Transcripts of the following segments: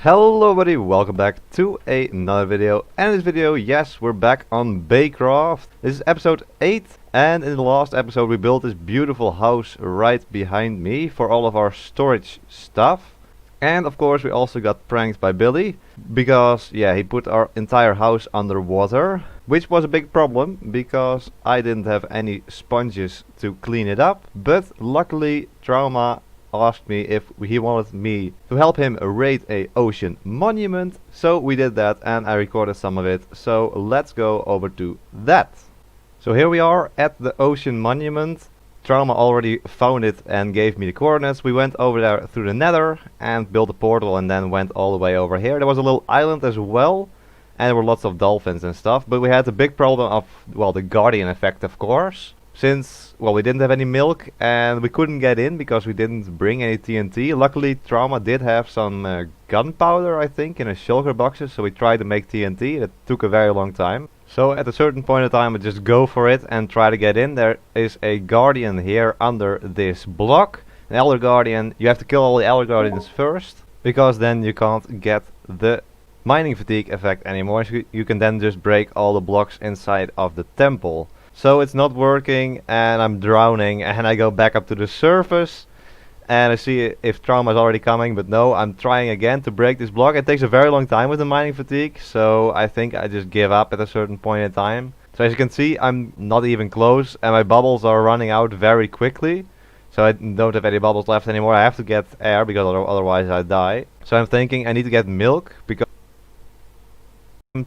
Hello everybody, welcome back to another video. And in this video, yes, we're back on BayCraft. This is episode 8, and in the last episode we built this beautiful house right behind me for all of our storage stuff. And of course we also got pranked by Billy, because yeah, he put our entire house underwater, which was a big problem because I didn't have any sponges to clean it up. But luckily Trauma asked me if he wanted me to help him raid a ocean monument, so we did that and I recorded some of it, so let's go over to that. So here we are at the ocean monument. Trauma already found it and gave me the coordinates. We went over there through the nether and built a portal and then went all the way over here. There was a little island as well and there were lots of dolphins and stuff, but we had a big problem of, well, the guardian effect, of course. Since, well, we didn't have any milk and we couldn't get in because we didn't bring any TNT. Luckily Trauma did have some gunpowder, I think, in his shulker boxes, so we tried to make TNT. It took a very long time. So at a certain point in time we just go for it and try to get in. There is a guardian here under this block. An elder guardian. You have to kill all the elder guardians first, because then you can't get the mining fatigue effect anymore. So you can then just break all the blocks inside of the temple. So it's not working and I'm drowning, and I go back up to the surface and I see if Trauma is already coming, but no, I'm trying again to break this block. It takes a very long time with the mining fatigue, so I think I just give up at a certain point in time. So as you can see, I'm not even close and my bubbles are running out very quickly. So I don't have any bubbles left anymore. I have to get air because otherwise I die. So I'm thinking I need to get milk, because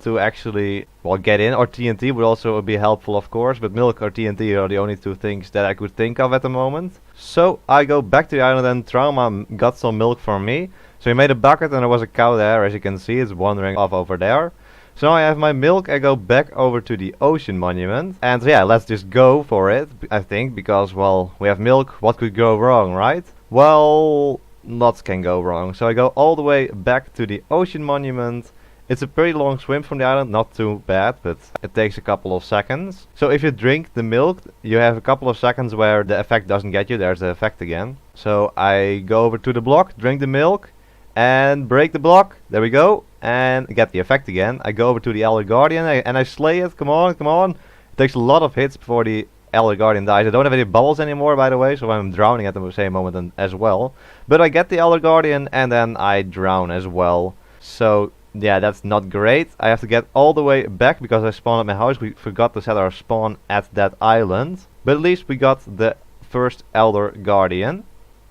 to actually, well, get in, or TNT would also be helpful, of course, but milk or TNT are the only two things that I could think of at the moment. So I go back to the island and Trauma got some milk for me. So he made a bucket and there was a cow there, as you can see, it's wandering off over there. So now I have my milk. I go back over to the ocean monument and yeah, let's just go for it, I think, because, well, we have milk, what could go wrong, right? Well, lots can go wrong. So I go all the way back to the ocean monument. It's a pretty long swim from the island, not too bad, but it takes a couple of seconds. So if you drink the milk, you have a couple of seconds where the effect doesn't get you. There's the effect again. So I go over to the block, drink the milk, and break the block. There we go. And get the effect again. I go over to the Elder Guardian and I slay it. Come on, come on. It takes a lot of hits before the Elder Guardian dies. I don't have any bubbles anymore, by the way, so I'm drowning at the same moment as well. But I get the Elder Guardian and then I drown as well. So yeah, that's not great. I have to get all the way back because I spawned at my house. We forgot to set our spawn at that island. But at least we got the first Elder Guardian.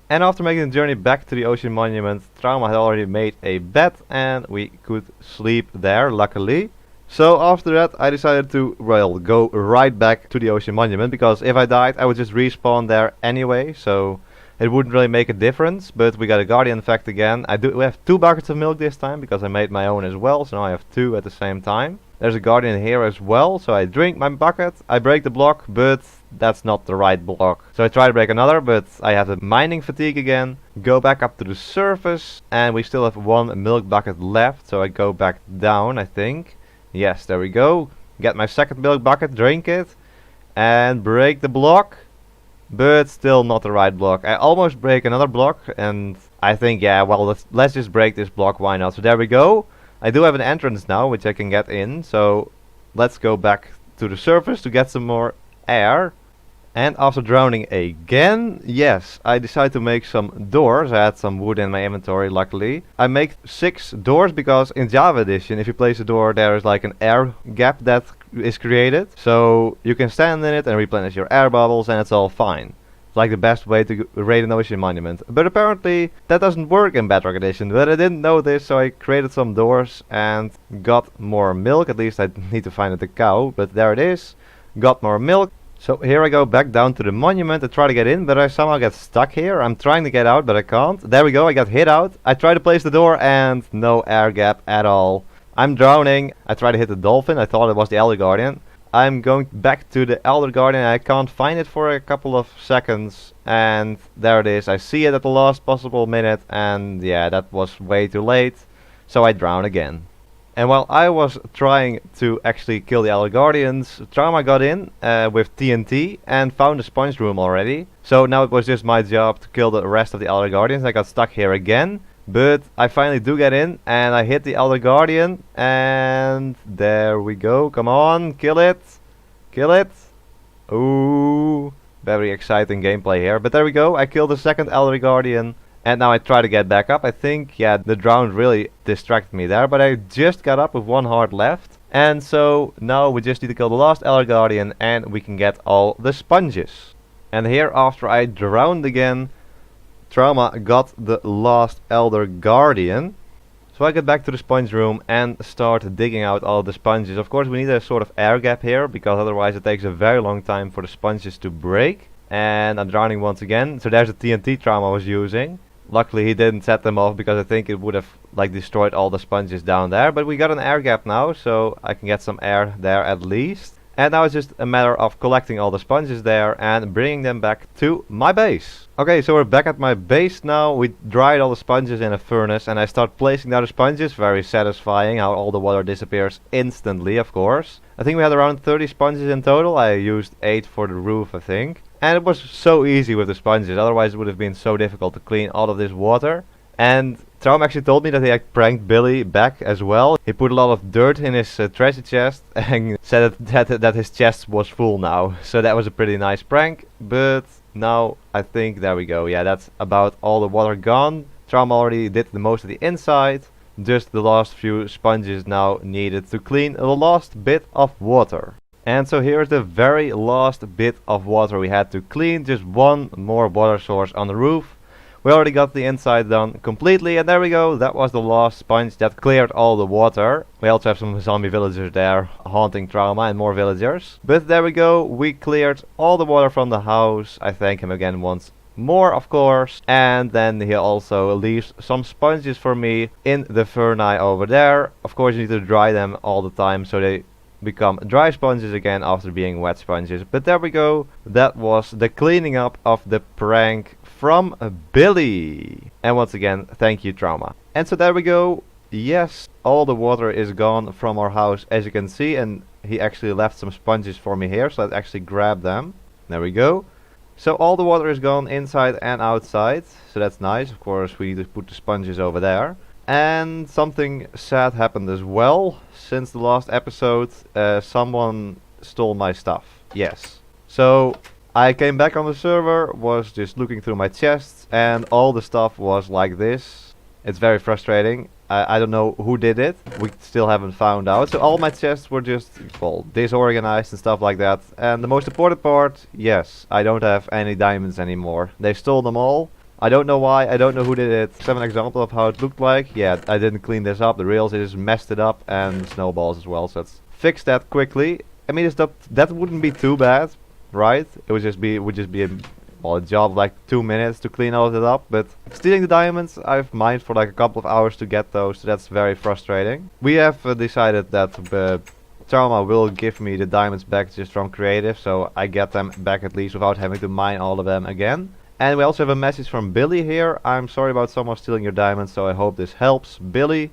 And after making the journey back to the ocean monument, Trauma had already made a bed and we could sleep there, luckily. So after that I decided to, well, go right back to the ocean monument, because if I died I would just respawn there anyway, so it wouldn't really make a difference. But we got a guardian effect again. We have 2 buckets of milk this time because I made my own as well, so now I have 2 at the same time. There's a guardian here as well, so I drink my bucket, I break the block, but that's not the right block. So I try to break another, but I have the mining fatigue again. Go back up to the surface and we still have 1 milk bucket left, so I go back down, I think. Yes, there we go. Get my second milk bucket, drink it, and break the block. But still not the right block. I almost break another block and I think, yeah, well, let's just break this block, why not? So there we go. I do have an entrance now which I can get in, so let's go back to the surface to get some more air. And after drowning again, yes, I decided to make some doors. I had some wood in my inventory, luckily. I make 6 doors because in Java Edition, if you place a door, there is like an air gap that is created. So you can stand in it and replenish your air bubbles and it's all fine. It's like the best way to raid an ocean monument. But apparently that doesn't work in Bedrock Edition. But I didn't know this, so I created some doors and got more milk. At least I need to find the cow, but there it is. Got more milk. So here I go back down to the monument to try to get in, but I somehow get stuck here. I'm trying to get out, but I can't. There we go, I got hit out. I try to place the door and no air gap at all. I'm drowning. I try to hit the dolphin. I thought it was the Elder Guardian. I'm going back to the Elder Guardian. I can't find it for a couple of seconds. And there it is. I see it at the last possible minute. And yeah, that was way too late. So I drown again. And while I was trying to actually kill the Elder Guardians, Trauma got in with TNT and found the sponge room already. So now it was just my job to kill the rest of the Elder Guardians. I got stuck here again. But I finally do get in, and I hit the Elder Guardian, and there we go. Come on, kill it. Kill it. Ooh, very exciting gameplay here. But there we go, I killed the second Elder Guardian. And now I try to get back up. I think, yeah, the drown really distracted me there. But I just got up with 1 heart left. And so now we just need to kill the last Elder Guardian and we can get all the sponges. And here, after I drowned again, Trauma got the last Elder Guardian. So I get back to the sponge room and start digging out all the sponges. Of course we need a sort of air gap here, because otherwise it takes a very long time for the sponges to break. And I'm drowning once again. So there's the TNT Trauma I was using. Luckily he didn't set them off, because I think it would have like destroyed all the sponges down there. But we got an air gap now, so I can get some air there at least. And now it's just a matter of collecting all the sponges there and bringing them back to my base. Okay, so we're back at my base now. We dried all the sponges in a furnace and I start placing down the sponges. Very satisfying how all the water disappears instantly, of course. I think we had around 30 sponges in total. I used 8 for the roof, I think. And it was so easy with the sponges, otherwise it would have been so difficult to clean all of this water. And Traum actually told me that he had pranked Billy back as well. He put a lot of dirt in his treasure chest and said that his chest was full now. So that was a pretty nice prank. But now I think, there we go, yeah, that's about all the water gone. Traum already did the most of the inside. Just the last few sponges now needed to clean the last bit of water. And so here's the very last bit of water we had to clean. Just one more water source on the roof. We already got the inside done completely, and there we go. That was the last sponge that cleared all the water. We also have some zombie villagers there haunting Trauma and more villagers. But there we go, we cleared all the water from the house. I thank him again once more, of course. And then he also leaves some sponges for me in the ferni over there. Of course you need to dry them all the time so they become dry sponges again after being wet sponges. But there we go, that was the cleaning up of the prank from Billy. And once again, thank you Trauma. And so there we go, yes, all the water is gone from our house as you can see, and he actually left some sponges for me here, so let's actually grab them. There we go. So all the water is gone inside and outside, so that's nice. Of course we need to put the sponges over there. And something sad happened as well. Since the last episode, someone stole my stuff. Yes. So I came back on the server, was just looking through my chests, and all the stuff was like this. It's very frustrating. I don't know who did it. We still haven't found out. So all my chests were just, well, disorganized and stuff like that. And the most important part, yes, I don't have any diamonds anymore. They stole them all. I don't know why, I don't know who did it. Let's have an example of how it looked like. Yeah, I didn't clean this up. The rails, it just messed it up, and snowballs as well. So let's fix that quickly. I mean, that wouldn't be too bad, right? It would just be a job of like 2 minutes to clean all of that up. But stealing the diamonds, I've mined for like a couple of hours to get those. So that's very frustrating. We have decided that Trauma will give me the diamonds back just from creative, so I get them back at least without having to mine all of them again. And we also have a message from Billy here. I'm sorry about someone stealing your diamonds, so I hope this helps. Billy.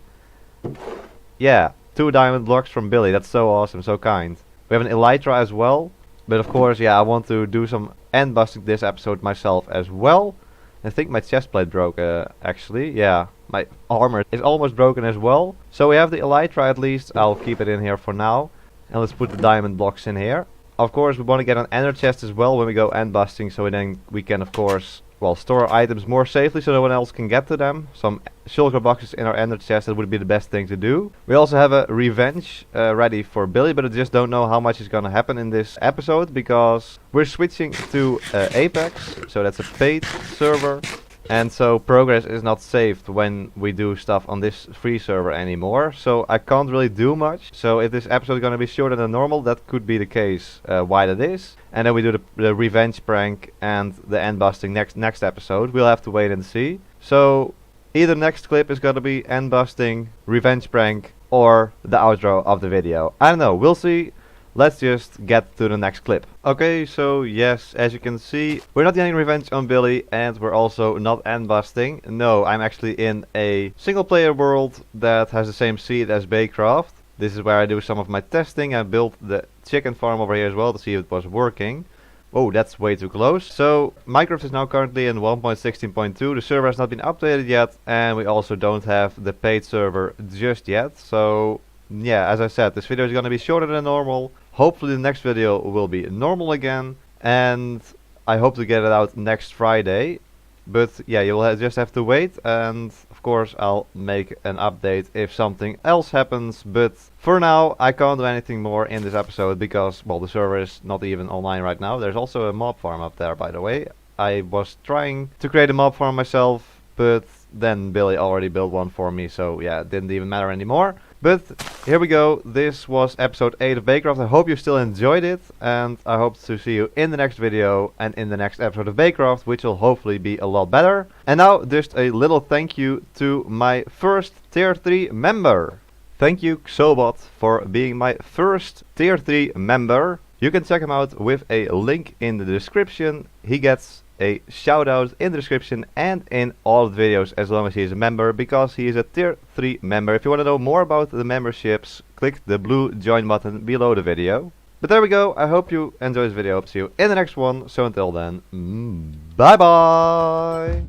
Yeah, 2 diamond blocks from Billy. That's so awesome, so kind. We have an elytra as well. But of course, yeah, I want to do some end busting this episode myself as well. I think my chest plate broke, actually. Yeah, my armor is almost broken as well. So we have the elytra at least. I'll keep it in here for now. And let's put the diamond blocks in here. Of course, we want to get an ender chest as well when we go end busting, so then we can, of course, well, store items more safely so no one else can get to them. Some shulker boxes in our ender chest, that would be the best thing to do. We also have a revenge ready for Billy, but I just don't know how much is going to happen in this episode, because we're switching to Apex, so that's a paid server. And so progress is not saved when we do stuff on this free server anymore. So I can't really do much. So if this episode is going to be shorter than normal, that could be the case why that is. And then we do the revenge prank and the end busting next episode. We'll have to wait and see. So either next clip is going to be end busting, revenge prank, or the outro of the video. I don't know, we'll see. Let's just get to the next clip. Okay, so yes, as you can see, we're not getting revenge on Billy, and we're also not end busting. No, I'm actually in a single player world that has the same seed as BayCraft. This is where I do some of my testing. I built the chicken farm over here as well to see if it was working. Oh, that's way too close. So Minecraft is now currently in 1.16.2. The server has not been updated yet, and we also don't have the paid server just yet. So yeah, as I said, this video is gonna be shorter than normal. Hopefully the next video will be normal again, and I hope to get it out next Friday. But yeah, you will just have to wait, and of course I'll make an update if something else happens. But for now, I can't do anything more in this episode because, well, the server is not even online right now. There's also a mob farm up there, by the way. I was trying to create a mob farm myself, but then Billy already built one for me, so yeah, it didn't even matter anymore. But here we go, this was episode 8 of BayCraft. I hope you still enjoyed it, and I hope to see you in the next video and in the next episode of BayCraft, which will hopefully be a lot better. And now, just a little thank you to my first tier 3 member. Thank you, Xobot, for being my first tier 3 member. You can check him out with a link in the description. He gets a shout out in the description and in all the videos as long as he is a member, because he is a tier 3 member. If you want to know more about the memberships, click the blue join button below the video. But there we go, I hope you enjoyed this video. Hope to see you in the next one. So until then, bye bye!